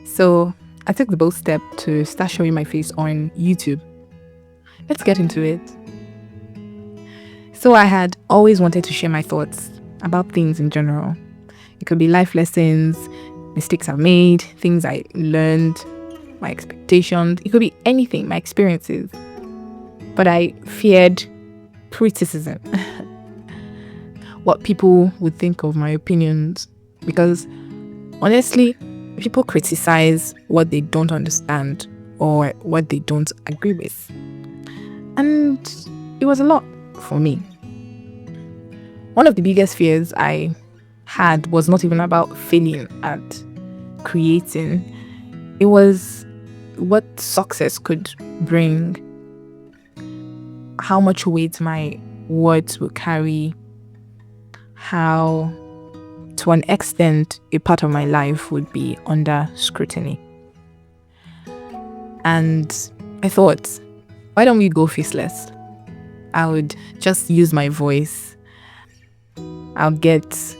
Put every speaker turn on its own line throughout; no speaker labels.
So I took the bold step to start showing my face on YouTube. Let's get into it. So I had always wanted to share my thoughts about things in general. It could be life lessons, mistakes I've made, things I learned, my expectations. It could be anything, my experiences. But I feared criticism. What people would think of my opinions. Because honestly, people criticize what they don't understand or what they don't agree with. And it was a lot for me. One of the biggest fears I had was not even about failing at creating. It was what success could bring, how much weight my words would carry, how, to an extent, a part of my life would be under scrutiny. And I thought, why don't we go faceless? I would just use my voice. I'll get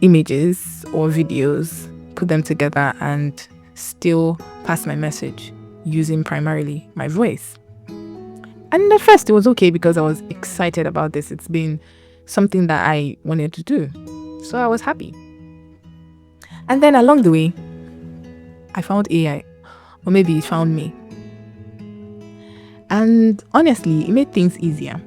images or videos, put them together, and still pass my message using primarily my voice. And at first it was okay because I was excited about this. It's been something that I wanted to do. So I was happy. And then along the way, I found AI, or maybe it found me. And honestly, it made things easier.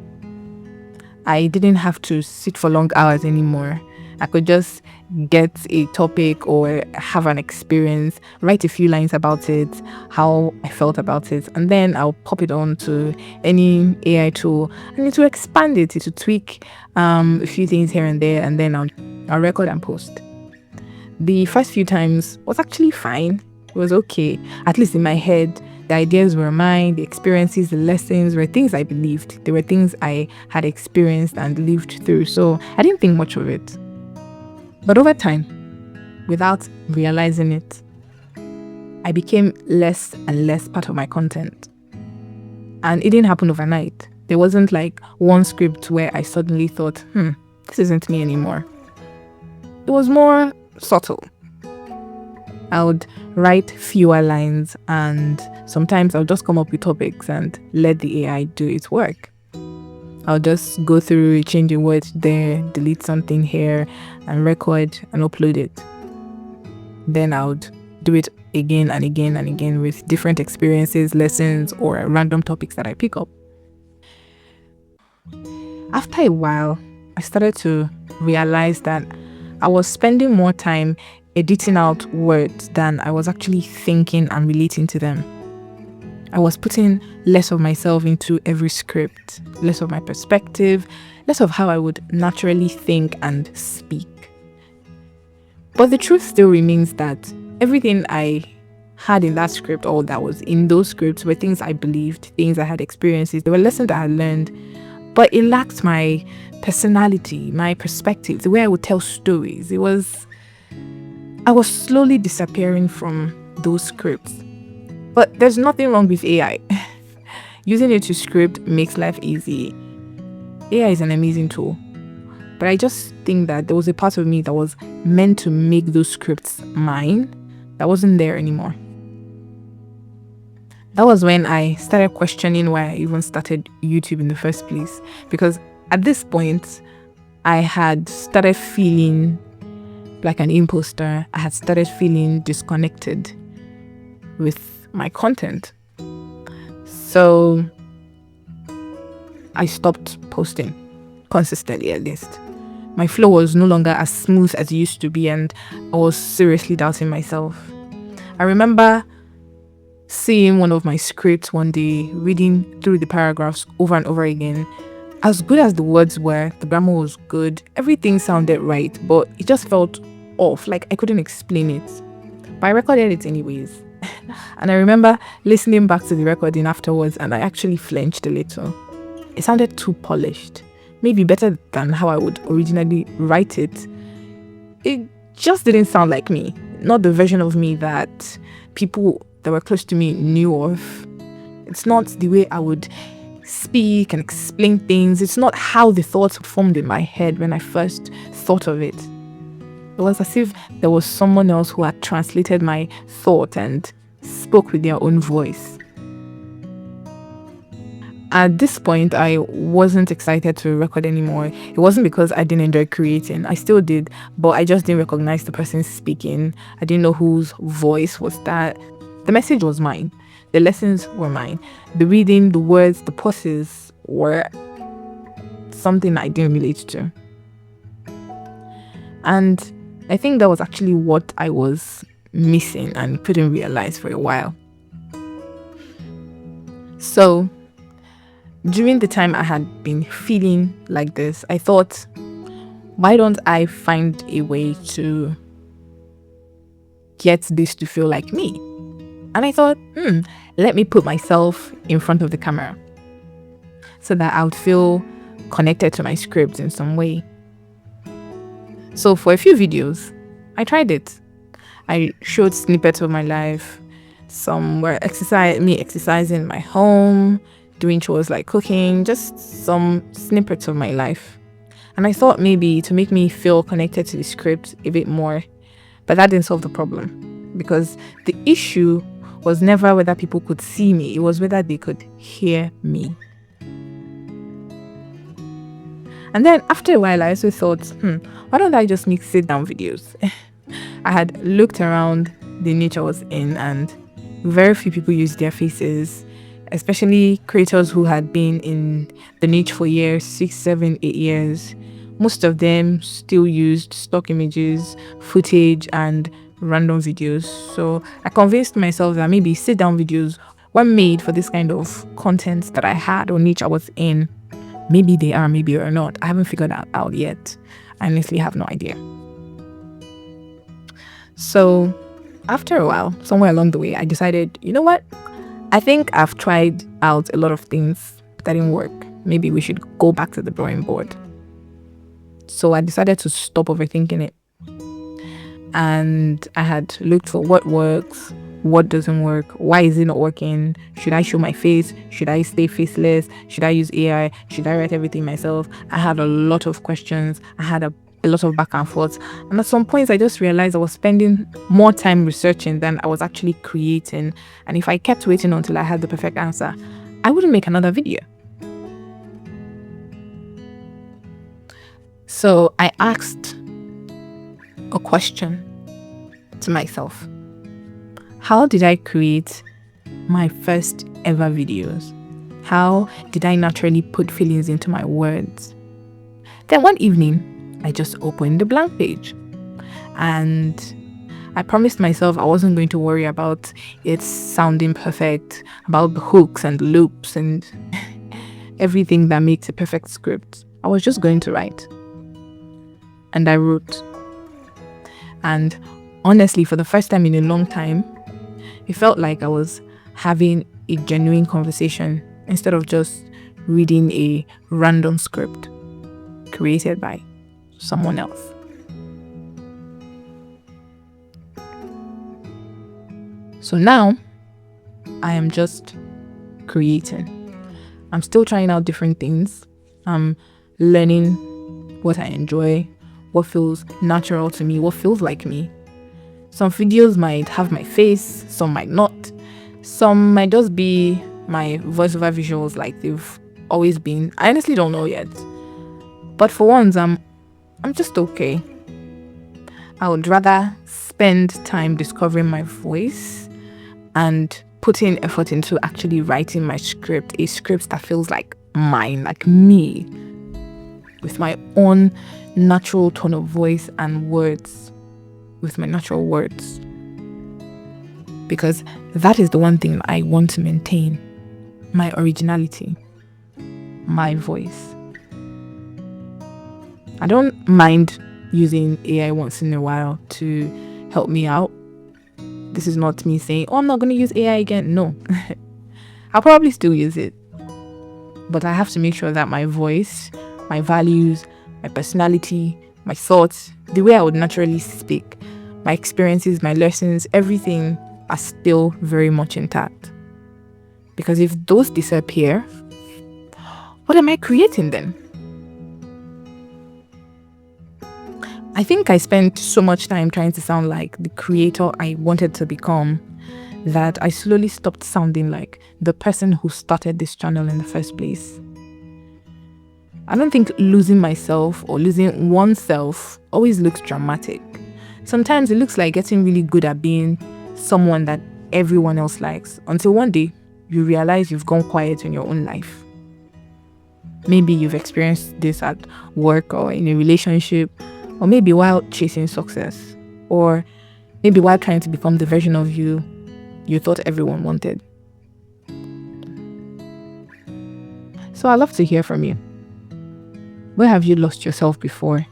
I didn't have to sit for long hours anymore. I could just get a topic or have an experience, write a few lines about it, how I felt about it, and then I'll pop it on to any AI tool and it will expand it, it will tweak a few things here and there, and then I'll record and post. The first few times was actually fine. It was okay. At least in my head, the ideas were mine, the experiences, the lessons were things I believed. They were things I had experienced and lived through. So I didn't think much of it. But over time, without realizing it, I became less and less part of my content. And it didn't happen overnight. There wasn't like one script where I suddenly thought, this isn't me anymore. It was more subtle. I would write fewer lines and sometimes I'll just come up with topics and let the AI do its work. I'll just go through, change a word there, delete something here, and record and upload it. Then I would do it again and again and again with different experiences, lessons, or random topics that I pick up. After a while, I started to realize that I was spending more time editing out words than I was actually thinking and relating to them. I was putting less of myself into every script, less of my perspective, less of how I would naturally think and speak. But the truth still remains that everything I had in that script or that was in those scripts were things I believed, things I had experiences, they were lessons that I had learned, but it lacked my personality, my perspective, the way I would tell stories. I was slowly disappearing from those scripts. But there's nothing wrong with AI. Using it to script makes life easy. AI is an amazing tool. But I just think that there was a part of me that was meant to make those scripts mine that wasn't there anymore. That was when I started questioning why I even started YouTube in the first place. Because at this point, I had started feeling like an imposter. I had started feeling disconnected with my content. So I stopped posting consistently, at least. My flow was no longer as smooth as it used to be, and I was seriously doubting myself. I remember seeing one of my scripts one day, reading through the paragraphs over and over again. As good as the words were, the grammar was good, everything sounded right, but it just felt off, like I couldn't explain it. But I recorded it anyways. And I remember listening back to the recording afterwards and I actually flinched a little. It sounded too polished. Maybe better than how I would originally write it. It just didn't sound like me. Not the version of me that people that were close to me knew of. It's not the way I would speak and explain things. It's not how the thoughts formed in my head when I first thought of it. It was as if there was someone else who had translated my thought and spoke with their own voice. At this point, I wasn't excited to record anymore. It wasn't because I didn't enjoy creating. I still did, but I just didn't recognize the person speaking. I didn't know whose voice was that. The message was mine. The lessons were mine. The reading, the words, the pauses were something I didn't relate to. And I think that was actually what I was missing and couldn't realize for a while. So, during the time I had been feeling like this, I thought, why don't I find a way to get this to feel like me? And I thought, let me put myself in front of the camera so that I would feel connected to my script in some way. So for a few videos, I tried it. I showed snippets of my life. Some were me exercising in my home, doing chores like cooking, just some snippets of my life. And I thought maybe to make me feel connected to the script a bit more, but that didn't solve the problem, because the issue was never whether people could see me, it was whether they could hear me. And then after a while, I also thought, why don't I just make sit-down videos? I had looked around the niche I was in, and very few people used their faces, especially creators who had been in the niche for years, 6, 7, 8 years. Most of them still used stock images, footage, and random videos. So I convinced myself that maybe sit-down videos were made for this kind of content that I had or niche I was in. Maybe they are, maybe they are not. I haven't figured that out yet. I honestly have no idea. So after a while, somewhere along the way, I decided, you know what? I think I've tried out a lot of things that didn't work. Maybe we should go back to the drawing board. So I decided to stop overthinking it. And I had looked for what works, what doesn't work, why is it not working, should I show my face, should I stay faceless, should I use AI, should I write everything myself? I had a lot of questions. I had a lot of back and forth, and at some points I just realized I was spending more time researching than I was actually creating, and if I kept waiting until I had the perfect answer, I wouldn't make another video. So I asked a question to myself: how did I create my first ever videos? How did I naturally put feelings into my words? Then one evening, I just opened the blank page, and I promised myself I wasn't going to worry about it sounding perfect, about the hooks and loops and everything that makes a perfect script. I was just going to write. And I wrote. And honestly, for the first time in a long time, it felt like I was having a genuine conversation instead of just reading a random script created by someone else. So now I am just creating. I'm still trying out different things. I'm learning what I enjoy, what feels natural to me, what feels like me. Some videos might have my face, some might not. Some might just be my voiceover visuals like they've always been. I honestly don't know yet. But for once, I'm just okay. I would rather spend time discovering my voice and putting effort into actually writing my script, a script that feels like mine, like me, with my own natural tone of voice and words, with my natural words. Because that is the one thing I want to maintain: my originality, my voice. I don't mind using AI once in a while to help me out. This is not me saying, oh, I'm not going to use AI again. No. I'll probably still use it. But I have to make sure that my voice, my values, my personality, my thoughts, the way I would naturally speak, my experiences, my lessons, everything are still very much intact. Because if those disappear, what am I creating then? I think I spent so much time trying to sound like the creator I wanted to become that I slowly stopped sounding like the person who started this channel in the first place. I don't think losing myself or losing oneself always looks dramatic. Sometimes it looks like getting really good at being someone that everyone else likes until one day you realize you've gone quiet in your own life. Maybe you've experienced this at work or in a relationship, or maybe while chasing success, or maybe while trying to become the version of you thought everyone wanted. So I'd love to hear from you. Where have you lost yourself before?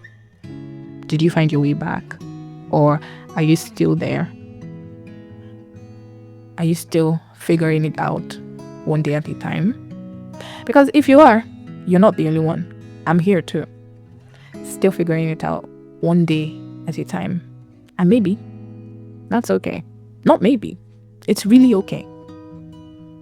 Did you find your way back? Or are you still there? Are you still figuring it out one day at a time? Because if you are, you're not the only one. I'm here too. Still figuring it out one day at a time. And maybe that's okay. Not maybe. It's really okay.